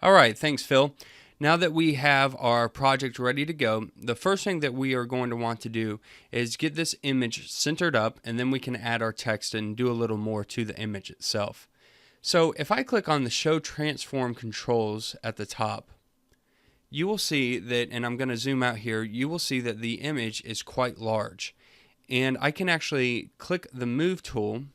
All right, thanks, Phil. Now that we have our project ready to go, the first thing that we are going to want to do is get this image centered up, and then we can add our text and do a little more to the image itself. So if I click on the Show Transform Controls at the top, you will see that, and I'm going to zoom out here, you will see that the image is quite large. And I can actually click the Move tool,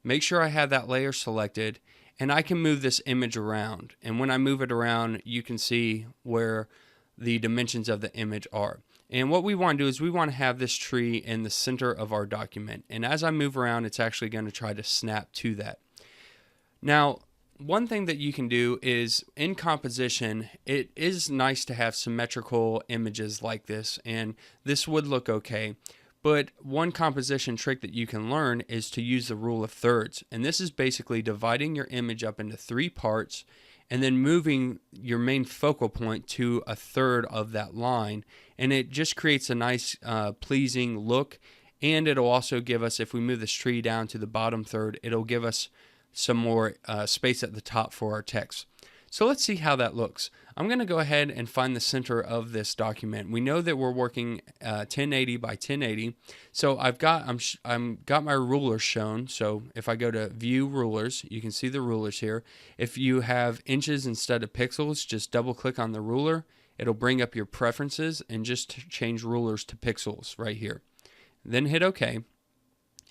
make sure I have that layer selected, and I can move this image around. And when I move it around, you can see where the dimensions of the image are. And what we want to do is we want to have this tree in the center of our document. And as I move around, it's actually going to try to snap to that. Now, one thing that you can do is in composition, it is nice to have symmetrical images like this, and this would look okay. But one composition trick that you can learn is to use the rule of thirds. And this is basically dividing your image up into 3 parts and then moving your main focal point to a third of that line. And it just creates a nice, pleasing look. And it'll also give us, if we move this tree down to the bottom third, it'll give us some more space at the top for our text. So let's see how that looks. I'm going to go ahead and find the center of this document. We know that we're working 1080 by 1080. So I've got my rulers shown. So if I go to View Rulers, you can see the rulers here. If you have inches instead of pixels, just double click on the ruler. It'll bring up your preferences and just change rulers to pixels right here. Then hit OK.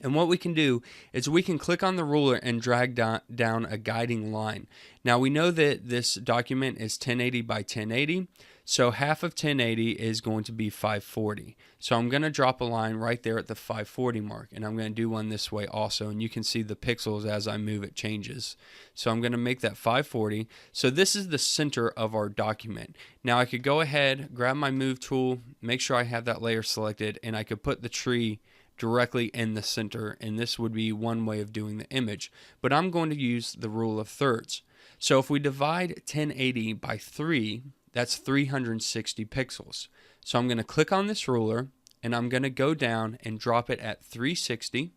And what we can do is we can click on the ruler and drag down a guiding line. Now we know that this document is 1080 by 1080, so half of 1080 is going to be 540. So I'm going to drop a line right there at the 540 mark, and I'm going to do one this way also, and you can see the pixels as I move it changes. So I'm going to make that 540. So this is the center of our document. Now I could go ahead, grab my Move tool, make sure I have that layer selected, and I could put the tree directly in the center, and this would be one way of doing the image. But I'm going to use the rule of thirds. So if we divide 1080 by 3, that's 360 pixels. So I'm going to click on this ruler, and I'm going to go down and drop it at 360.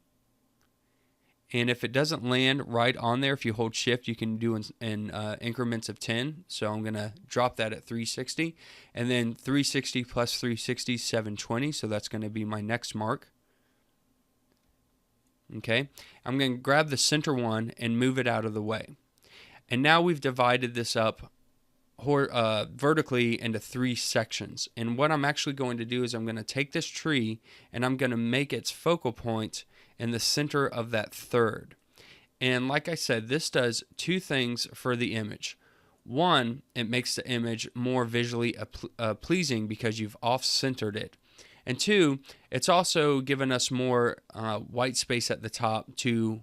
And if it doesn't land right on there, if you hold shift, you can do in increments of 10. So I'm going to drop that at 360. And then 360 plus 360 is 720. So that's going to be my next mark. Okay, I'm going to grab the center one and move it out of the way. And now we've divided this up vertically into 3 sections. And what I'm actually going to do is I'm going to take this tree and I'm going to make its focal point in the center of that third. And like I said, this does 2 things for the image. One, it makes the image more visually pleasing because you've off-centered it. And 2, it's also given us more white space at the top to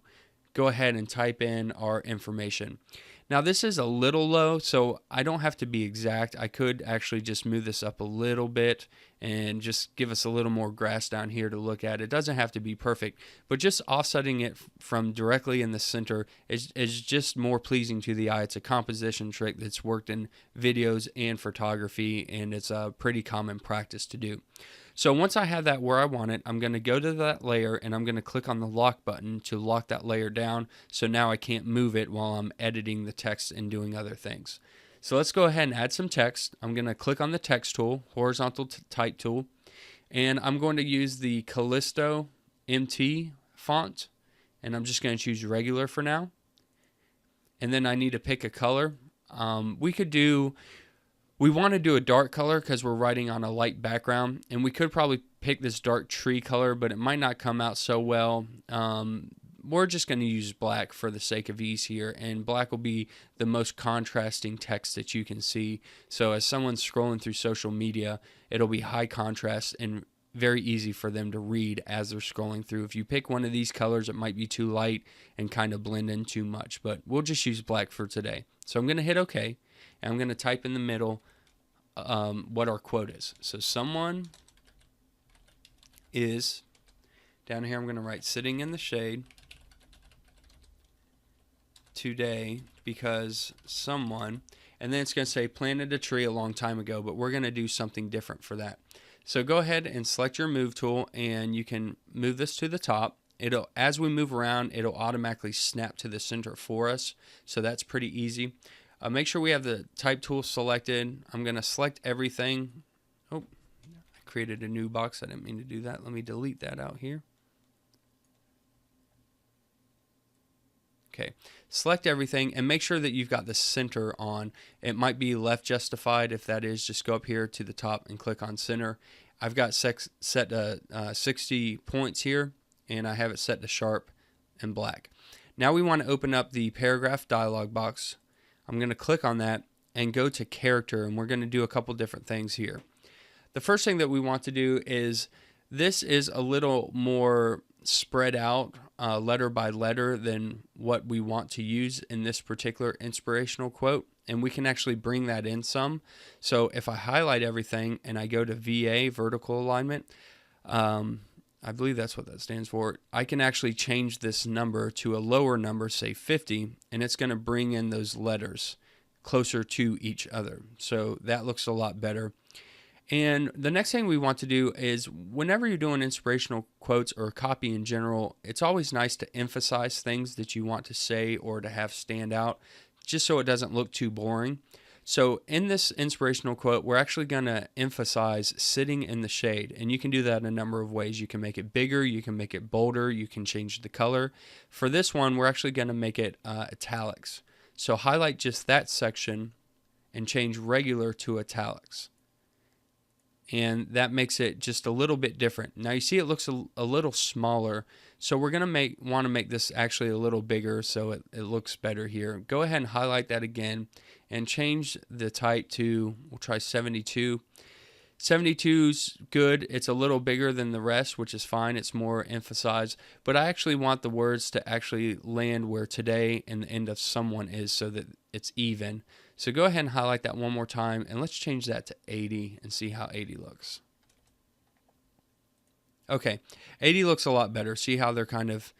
go ahead and type in our information. Now this is a little low, so I don't have to be exact. I could actually just move this up a little bit and just give us a little more grass down here to look at. It doesn't have to be perfect, but just offsetting it from directly in the center is just more pleasing to the eye. It's a composition trick that's worked in videos and photography, and it's a pretty common practice to do. So once I have that where I want it, I'm going to go to that layer and I'm going to click on the lock button to lock that layer down, so now I can't move it while I'm editing the text and doing other things. So let's go ahead and add some text. I'm going to click on the text tool, horizontal type tool, and I'm going to use the Callisto MT font, and I'm just going to choose regular for now. And then I need to pick a color. We want to do a dark color because we're writing on a light background, and we could probably pick this dark tree color, but it might not come out so well. We're just going to use black for the sake of ease here, and black will be the most contrasting text that you can see. So as someone's scrolling through social media, it'll be high contrast and very easy for them to read as they're scrolling through. If you pick one of these colors, it might be too light and kind of blend in too much, but we'll just use black for today. So I'm going to hit OK. And I'm going to type in the middle what our quote is. So someone is, down here I'm going to write sitting in the shade today because someone, and then it's going to say planted a tree a long time ago, but we're going to do something different for that. So go ahead and select your Move tool, and you can move this to the top. As we move around, it'll automatically snap to the center for us, so that's pretty easy. Make sure we have the type tool selected. I'm going to select everything. Oh, I created a new box. I didn't mean to do that. Let me delete that out here. Okay, select everything and make sure that you've got the center on. It might be left justified. If that is, just go up here to the top and click on center. I've got set 60 points here, and I have it set to sharp and black. Now we want to open up the paragraph dialog box. I'm going to click on that and go to character, and we're going to do a couple different things here. The first thing that we want to do is, this is a little more spread out letter by letter than what we want to use in this particular inspirational quote, and we can actually bring that in some. So if I highlight everything and I go to VA, vertical alignment, I believe that's what that stands for, I can actually change this number to a lower number, say 50, and it's going to bring in those letters closer to each other. So that looks a lot better. And the next thing we want to do is, whenever you're doing inspirational quotes or copy in general, it's always nice to emphasize things that you want to say or to have stand out, just so it doesn't look too boring. So in this inspirational quote, we're actually going to emphasize sitting in the shade, and you can do that in a number of ways. You can make it bigger, you can make it bolder, you can change the color. For this one, we're actually going to make it italics. So highlight just that section and change regular to italics. And that makes it just a little bit different. Now you see it looks a little smaller, so we're going to want to make this actually a little bigger so it looks better here. Go ahead and highlight that again and change the type to, we'll try 72. 72's good. It's a little bigger than the rest, which is fine. It's more emphasized, but I actually want the words to actually land where today and the end of someone is, so that it's even. So go ahead and highlight that one more time, and let's change that to 80 and see how 80 looks. Okay, 80 looks a lot better. See how they're kind of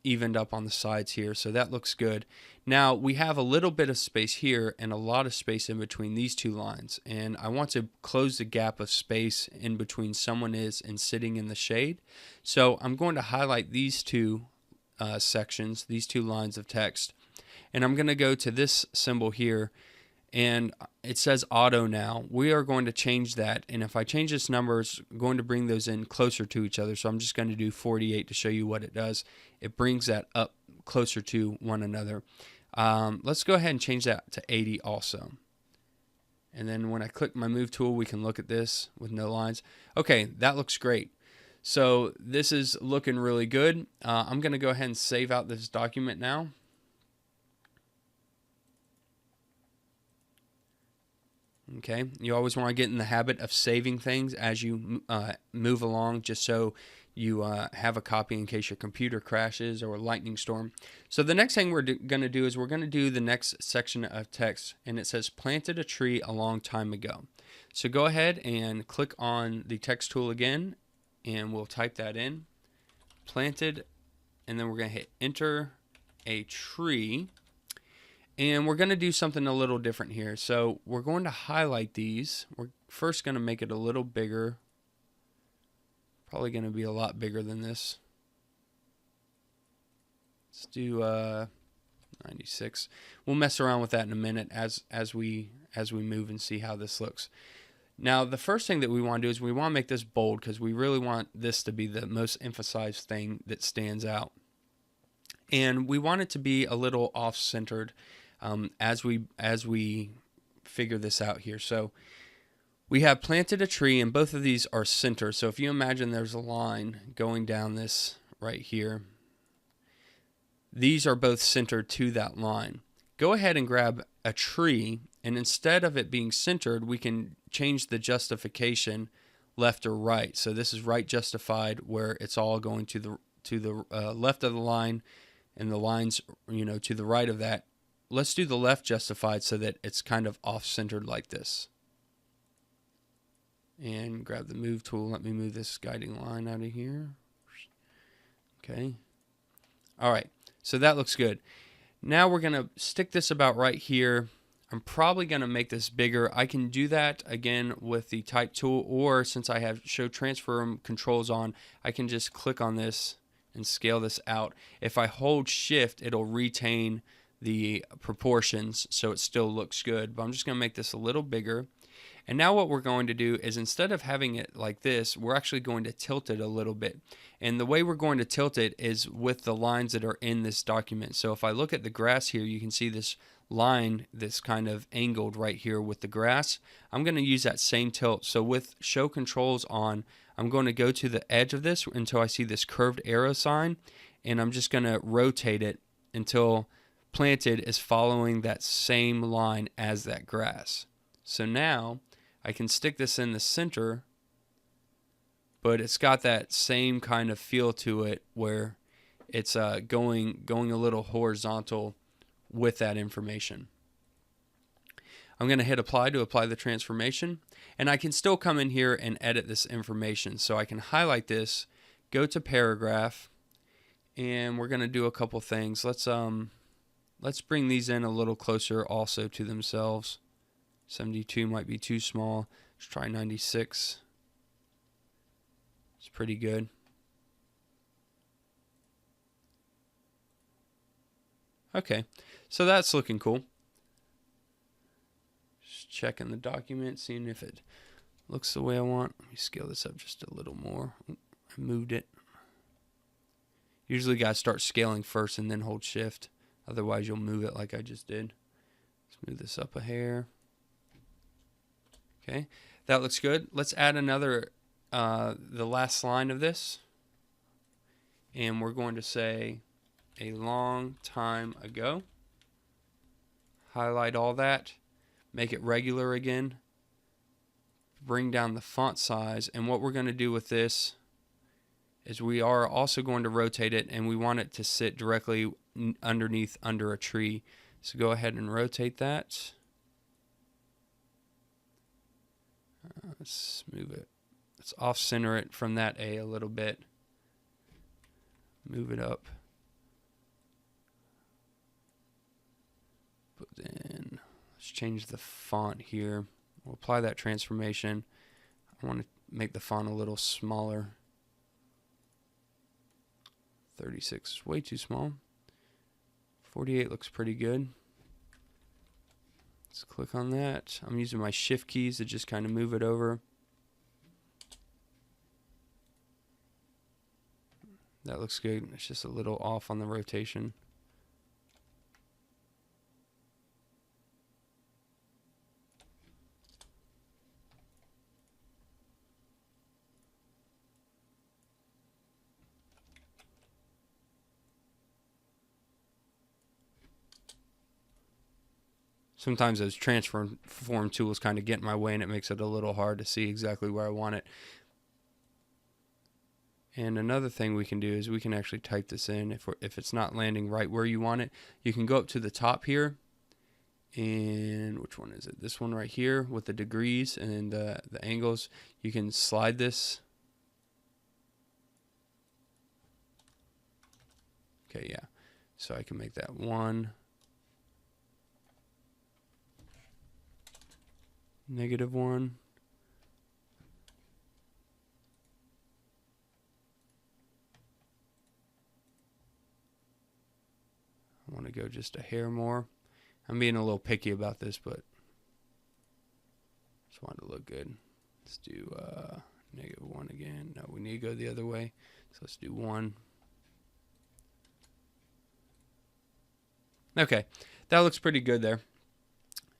evened up on the sides here, so that looks good. Now we have a little bit of space here and a lot of space in between these two lines, and I want to close the gap of space in between someone is and sitting in the shade. So I'm going to highlight these two sections, these two lines of text, and I'm going to go to this symbol here, and it says auto now. We are going to change that, and if I change this number, it's going to bring those in closer to each other. So I'm just going to do 48 to show you what it does. It brings that up closer to one another. Let's go ahead and change that to 80 also. And then when I click my move tool, we can look at this with no lines. Okay, that looks great. So this is looking really good. I'm going to go ahead and save out this document now. Okay, you always want to get in the habit of saving things as you move along, just so you have a copy in case your computer crashes or a lightning storm. So the next thing we're going to do is we're going to do the next section of text, and it says planted a tree a long time ago. So go ahead and click on the text tool again, and we'll type that in, planted, and then we're going to hit enter a tree. And we're going to do something a little different here. So we're going to highlight these. We're first going to make it a little bigger. Probably going to be a lot bigger than this. Let's do 96. We'll mess around with that in a minute as we move and see how this looks. Now the first thing that we want to do is we want to make this bold, because we really want this to be the most emphasized thing that stands out. And we want it to be a little off-centered as we figure this out here. So we have planted a tree, and both of these are center. So if you imagine there's a line going down this right here, these are both centered to that line. Go ahead and grab a tree, and instead of it being centered, we can change the justification left or right. So this is right justified, where it's all going to the left of the line, and the lines, to the right of that. Let's do the left justified so that it's kind of off-centered like this. And grab the move tool. Let me move this guiding line out of here. Okay. All right. So that looks good. Now we're going to stick this about right here. I'm probably going to make this bigger. I can do that again with the type tool, or since I have show transform controls on, I can just click on this and scale this out. If I hold shift, it'll retain the proportions so it still looks good, but I'm just going to make this a little bigger. And now what we're going to do is, instead of having it like this, we're actually going to tilt it a little bit. And the way we're going to tilt it is with the lines that are in this document. So if I look at the grass here, you can see this line that's kind of angled right here with the grass. I'm going to use that same tilt. So with show controls on, I'm going to go to the edge of this until I see this curved arrow sign, and I'm just going to rotate it until planted is following that same line as that grass. So now I can stick this in the center, but it's got that same kind of feel to it where it's going a little horizontal with that information. I'm going to hit apply to apply the transformation, and I can still come in here and edit this information. So I can highlight this, go to paragraph, and we're going to do a couple things. Let's bring these in a little closer also to themselves. 72 might be too small. Let's try 96. It's pretty good. Okay, so that's looking cool. Just checking the document, seeing if it looks the way I want. Let me scale this up just a little more. I moved it. Usually guys start scaling first and then hold shift. Otherwise you'll move it like I just did. Let's move this up a hair. Okay, that looks good. Let's add another, the last line of this. And we're going to say, a long time ago. Highlight all that. Make it regular again. Bring down the font size. And what we're going to do with this is we are also going to rotate it, and we want it to sit directly underneath under a tree. So go ahead and rotate that. Let's move it. Let's off center it from that A little bit. Move it up. But then let's change the font here. We'll apply that transformation. I want to make the font a little smaller. 36 is way too small. 48 looks pretty good. Let's click on that. I'm using my shift keys to just kind of move it over. That looks good. It's just a little off on the rotation. Sometimes those transform tools kind of get in my way, and it makes it a little hard to see exactly where I want it. And another thing we can do is we can actually type this in. If it's not landing right where you want it, you can go up to the top here. And which one is it? This one right here with the degrees and the angles. You can slide this. Okay, yeah. So I can make that 1. -1. I want to go just a hair more. I'm being a little picky about this, but just want it to look good. Let's do -1 again. No, we need to go the other way. So let's do 1. Okay, that looks pretty good there.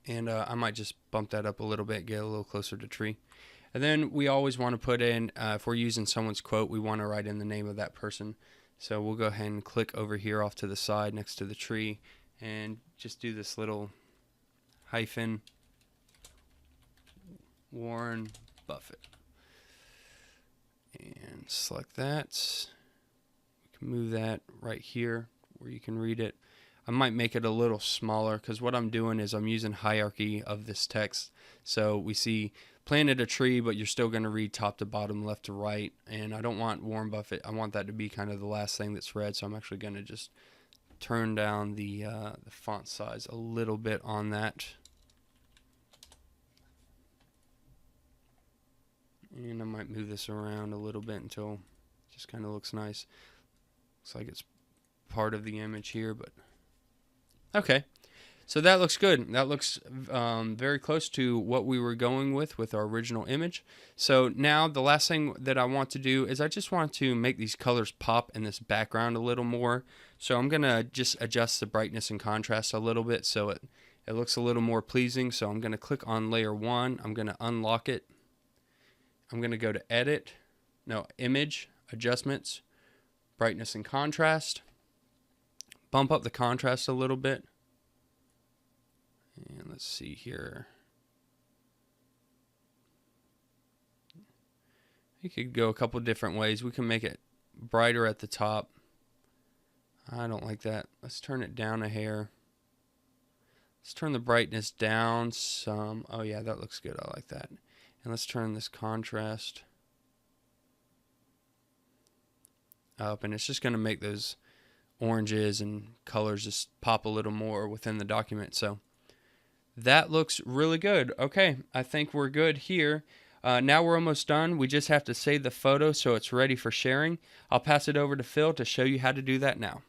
And I might just bump that up a little bit, get a little closer to tree. And then we always want to put in, if we're using someone's quote, we want to write in the name of that person. So we'll go ahead and click over here off to the side next to the tree and just do this little hyphen, Warren Buffett. And select that. We can move that right here where you can read it. I might make it a little smaller because what I'm doing is I'm using hierarchy of this text. So we see planted a tree, but you're still going to read top to bottom, left to right. And I don't want Warren Buffett. I want that to be kind of the last thing that's read. So I'm actually going to just turn down the font size a little bit on that. And I might move this around a little bit until it just kind of looks nice. Looks like it's part of the image here, but Okay. So that looks good. That looks very close to what we were going with our original image. So now the last thing that I want to do is I just want to make these colors pop in this background a little more. So I'm going to just adjust the brightness and contrast a little bit so it looks a little more pleasing. So I'm going to click on layer 1. I'm going to unlock it. I'm going to go to Image, Adjustments, Brightness and Contrast. Bump up the contrast a little bit. And let's see here. You could go a couple different ways. We can make it brighter at the top. I don't like that. Let's turn it down a hair. Let's turn the brightness down some. Oh yeah, that looks good. I like that. And let's turn this contrast up. And it's just going to make those oranges and colors just pop a little more within the document. So that looks really good. Okay, I think we're good here. Now we're almost done. We just have to save the photo so it's ready for sharing. I'll pass it over to Phil to show you how to do that now.